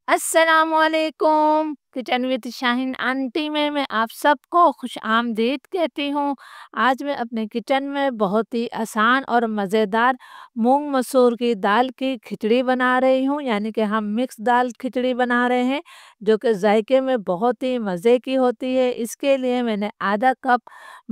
अस्सलामुअलैकुम। Kitchen with Shaheen aunty में मैं आप सबको खुश आमदीद कहती हूँ। आज मैं अपने किचन में बहुत ही आसान और मज़ेदार मूंग मसूर की दाल की खिचड़ी बना रही हूँ, यानी कि हम मिक्स दाल खिचड़ी बना रहे हैं, जो कि जायके में बहुत ही मज़े की होती है। इसके लिए मैंने आधा कप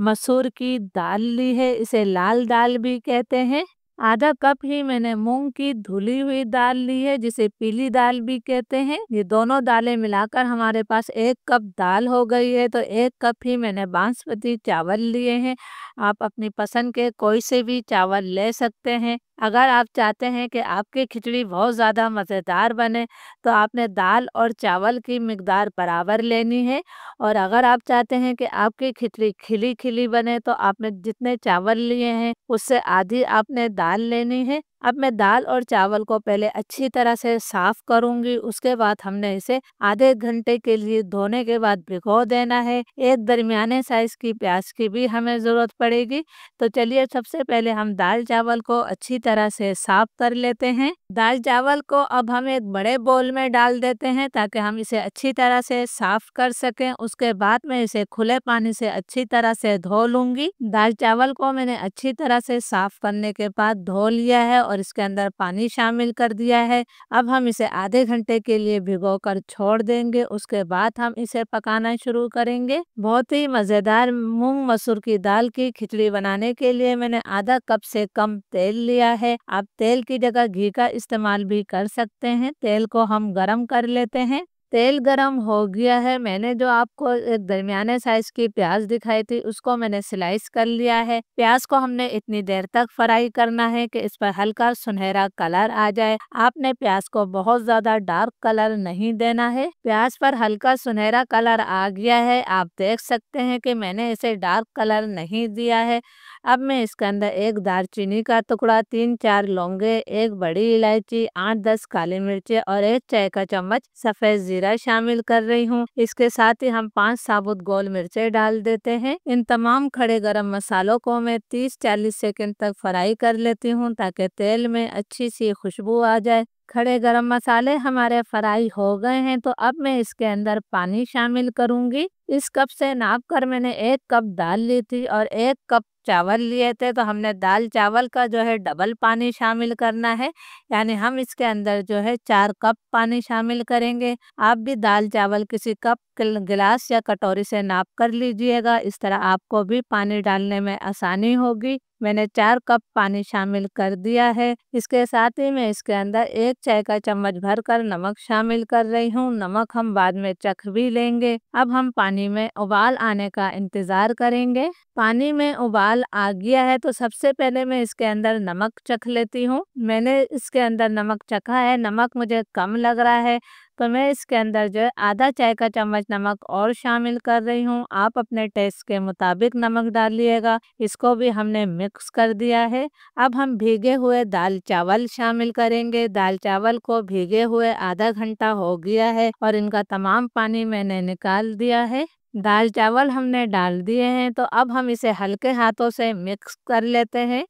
मसूर की दाल ली है, इसे लाल दाल भी कहते हैं। आधा कप ही मैंने मूंग की धुली हुई दाल ली है, जिसे पीली दाल भी कहते हैं। ये दोनों दालें मिलाकर हमारे पास 1 कप दाल हो गई है। तो 1 कप ही मैंने बासमती चावल लिए हैं। आप अपनी पसंद के कोई से भी चावल ले सकते हैं। अगर आप चाहते हैं कि आपकी खिचड़ी बहुत ज़्यादा मज़ेदार बने, तो आपने दाल और चावल की मिकदार बराबर लेनी है। और अगर आप चाहते हैं कि आपकी खिचड़ी खिली खिली बने, तो आपने जितने चावल लिए हैं उससे आधी आपने दाल लेनी है। अब मैं दाल और चावल को पहले अच्छी तरह से साफ करूंगी, उसके बाद हमने इसे आधे घंटे के लिए धोने के बाद भिगो देना है। एक दरमियाने साइज की प्याज की भी हमें ज़रूरत पड़ेगी। तो चलिए सबसे पहले हम दाल चावल को अच्छी तरह से साफ कर लेते हैं। दाल चावल को अब हम एक बड़े बोल में डाल देते हैं, ताकि हम इसे अच्छी तरह से साफ कर सकें। उसके बाद मैं इसे खुले पानी से अच्छी तरह से धो लूंगी। दाल चावल को मैंने अच्छी तरह से साफ करने के बाद धो लिया है और इसके अंदर पानी शामिल कर दिया है। अब हम इसे आधे घंटे के लिए भिगोकर छोड़ देंगे। उसके बाद हम इसे पकाना शुरू करेंगे। बहुत ही मज़ेदार मूंग मसूर की दाल की खिचड़ी बनाने के लिए मैंने आधा कप से कम तेल लिया है। आप तेल की जगह घी का इस्तेमाल भी कर सकते हैं। तेल को हम गरम कर लेते हैं। तेल गरम हो गया है। मैंने जो आपको एक दरमियाने साइज की प्याज दिखाई थी, उसको मैंने स्लाइस कर लिया है। प्याज को हमने इतनी देर तक फ्राई करना है कि इस पर हल्का सुनहरा कलर आ जाए। आपने प्याज को बहुत ज्यादा डार्क कलर नहीं देना है। प्याज पर हल्का सुनहरा कलर आ गया है। आप देख सकते हैं कि मैंने इसे डार्क कलर नहीं दिया है। अब मैं इसके अंदर एक दालचीनी का टुकड़ा, 3-4 लौंगे, एक बड़ी इलायची, 8-10 काली मिर्चें और 1 चाय का चम्मच सफेद जीरा शामिल कर रही हूँ। इसके साथ ही हम 5 साबुत गोल मिर्चें डाल देते हैं। इन तमाम खड़े गरम मसालों को मैं 30-40 सेकंड तक फ्राई कर लेती हूँ, ताकि तेल में अच्छी सी खुशबू आ जाए। खड़े गरम मसाले हमारे फ्राई हो गए हैं, तो अब मैं इसके अंदर पानी शामिल करूंगी। इस कप से नाप कर मैंने 1 कप दाल ली थी और 1 कप चावल लिए थे, तो हमने दाल चावल का जो है डबल पानी शामिल करना है, यानी हम इसके अंदर जो है 4 कप पानी शामिल करेंगे। आप भी दाल चावल किसी कप, गिलास या कटोरी से नाप कर लीजिएगा। इस तरह आपको भी पानी डालने में आसानी होगी। मैंने 4 कप पानी शामिल कर दिया है। इसके साथ ही मैं इसके अंदर 1 चाय का चम्मच भरकर नमक शामिल कर रही हूँ। नमक हम बाद में चख भी लेंगे। अब हम पानी में उबाल आने का इंतज़ार करेंगे। पानी में उबाल आ गया है, तो सबसे पहले मैं इसके अंदर नमक चख लेती हूँ। मैंने इसके अंदर नमक चखा है, नमक मुझे कम लग रहा है, तो मैं इसके अंदर जो है आधा चाय का चम्मच नमक और शामिल कर रही हूँ। आप अपने टेस्ट के मुताबिक नमक डालिएगा। इसको भी हमने मिक्स कर दिया है। अब हम भीगे हुए दाल चावल शामिल करेंगे। दाल चावल को भीगे हुए आधा घंटा हो गया है और इनका तमाम पानी मैंने निकाल दिया है। दाल चावल हमने डाल दिए हैं, तो अब हम इसे हल्के हाथों से मिक्स कर लेते हैं।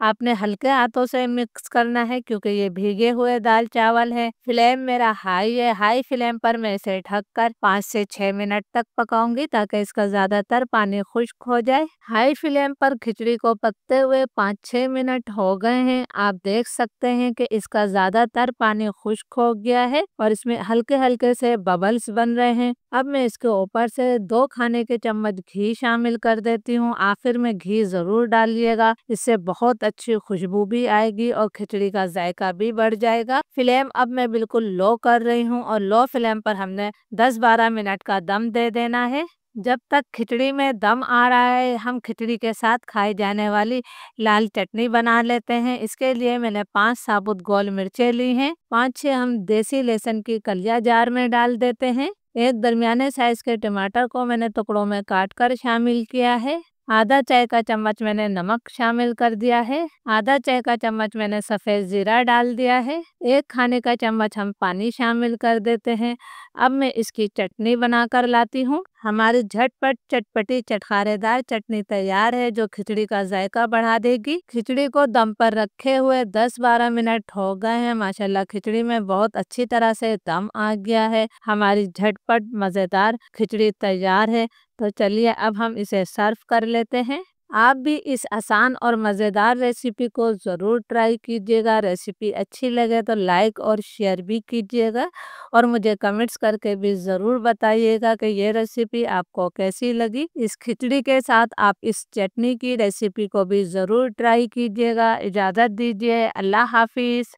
आपने हल्के हाथों से मिक्स करना है, क्योंकि ये भीगे हुए दाल चावल है। फ्लेम मेरा हाई है। हाई फ्लेम पर मैं इसे ढककर 5 से 6 मिनट तक पकाऊंगी, ताकि इसका ज़्यादातर पानी खुश्क हो जाए। हाई फ्लेम पर खिचड़ी को पकते हुए 5-6 मिनट हो गए हैं। आप देख सकते हैं कि इसका ज़्यादातर पानी खुश्क हो गया है और इसमें हल्के हल्के से बबल्स बन रहे हैं। अब मैं इसके ऊपर से 2 खाने के चम्मच घी शामिल कर देती हूँ। आखिर में घी ज़रूर डालिएगा, इससे बहुत अच्छी खुशबू भी आएगी और खिचड़ी का जायका भी बढ़ जाएगा। फ्लेम अब मैं बिल्कुल लो कर रही हूँ और लो फ्लेम पर हमने 10-12 मिनट का दम दे देना है। जब तक खिचड़ी में दम आ रहा है, हम खिचड़ी के साथ खाई जाने वाली लाल चटनी बना लेते हैं। इसके लिए मैंने 5 साबुत गोल मिर्चें ली हैं। 5-6 हम देसी लहसुन की कलियां जार में डाल देते हैं। एक दरमियाने साइज के टमाटर को मैंने टुकड़ों में काट कर शामिल किया है। आधा चाय का चम्मच मैंने नमक शामिल कर दिया है। आधा चाय का चम्मच मैंने सफ़ेद जीरा डाल दिया है। 1 खाने का चम्मच हम पानी शामिल कर देते हैं। अब मैं इसकी चटनी बनाकर लाती हूँ। हमारी झटपट चटपटी चटखारेदार चटनी तैयार है जो खिचड़ी का जायका बढ़ा देगी। खिचड़ी को दम पर रखे हुए 10-12 मिनट हो गए हैं। माशाल्लाह खिचड़ी में बहुत अच्छी तरह से दम आ गया है। हमारी झटपट मज़ेदार खिचड़ी तैयार है। तो चलिए अब हम इसे सर्व कर लेते हैं। आप भी इस आसान और मज़ेदार रेसिपी को ज़रूर ट्राई कीजिएगा। रेसिपी अच्छी लगे तो लाइक और शेयर भी कीजिएगा और मुझे कमेंट्स करके भी ज़रूर बताइएगा कि ये रेसिपी आपको कैसी लगी। इस खिचड़ी के साथ आप इस चटनी की रेसिपी को भी ज़रूर ट्राई कीजिएगा। इजाज़त दीजिए। अल्लाह हाफ़िज़।